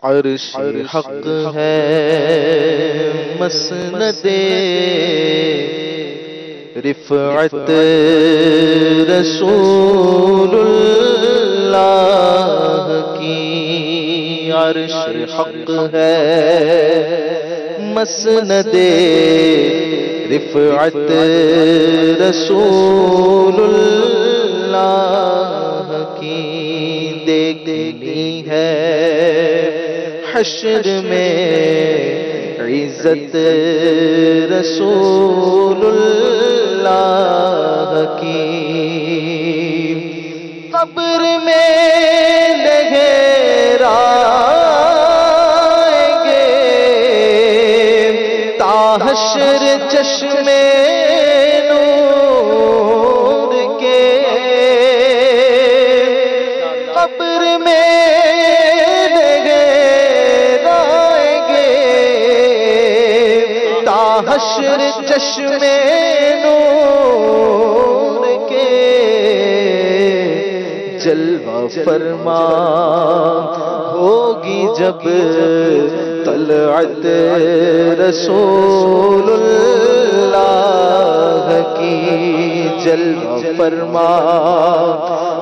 عرش حق ہے مسند رفعت رسول اللہ کی، عرش حق ہے مسند رفعت رسول اللہ کی، دیکھنی ہے حشر میں عزت رسول اللہ کی، قبر میں لہرائیں گے تا حشر چشمے نور کے، قبر میں حشر چشمے نور کے، جلوہ فرما ہوگی جب طلعت رسول اللہ کی، جلوہ فرما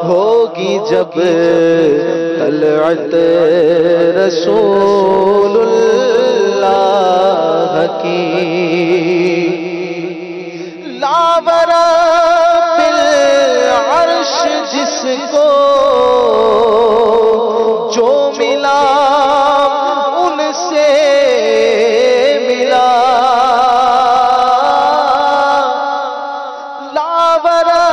ہوگی جب طلعت رسول اللہ کی، لاورا بالعرش جس کو جو ملا ان سے ملا، لاورا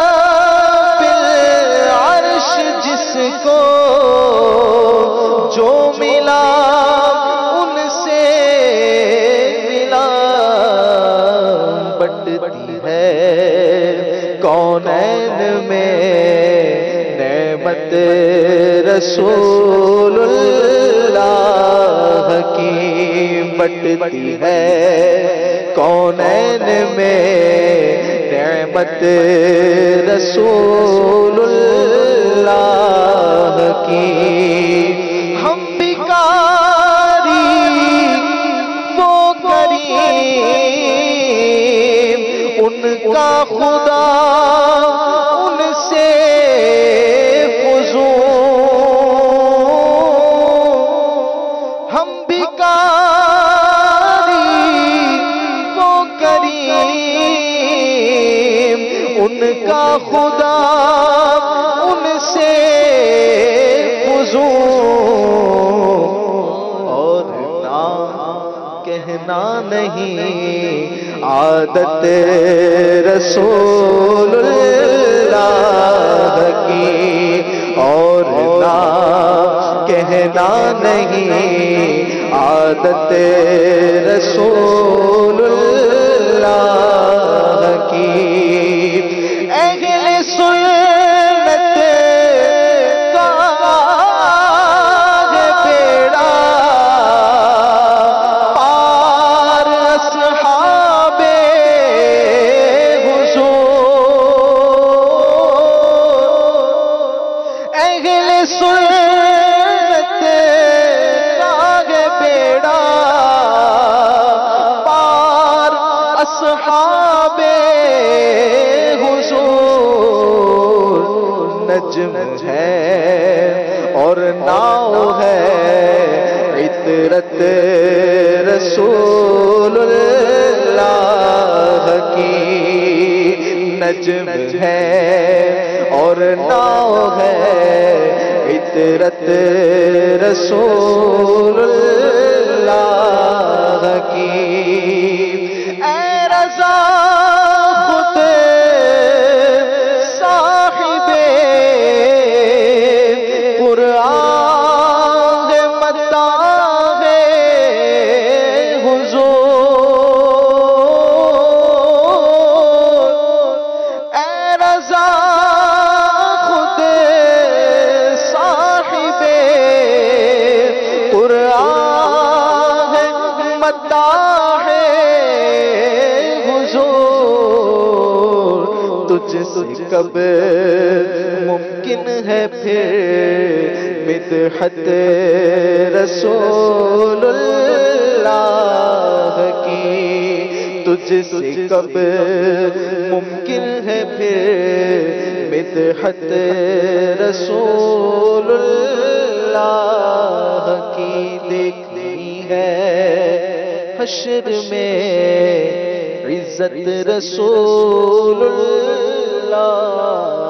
بالعرش جس کو جو ملا ان سے ملا، بٹتی ہے کونین میں نعمت رسول اللہ کی، بٹتی ہے کونین میں نعمت رسول اللہ کی، ہم بھکاری وہ کریم ان کا خدا ان سے فزون، ہم بھکاری وہ کریم ان کا خدا ان سے فزون، اور کہنا نہیں عادت رسول اللہ کی، اور نہ کہنا نہیں عادت رسول اللہ کی، اہل سنت کا ہے بیڑا پار، اصحاب حضور، اہل سنت کا ہے بیڑا پار، اصحاب حضور، نجم ہے اور ناؤ ہے عطرت رسول اللہ کی، نجم ہے اور ناؤ ہے عطرت رسول اللہ کی، اے رضا خود صاحب قرآن مطاع حضور، اے رضا خود صاحب قرآن مطاع حضور، تجھ سے کب ممکن ممکن ہے پھر مدحت رسول اللہ کی؟ تجھ سے کب ممکن ہے پھر مدحت رسول اللہ کی؟ دیکھنی ہے حشر میں عزت رسول اللہ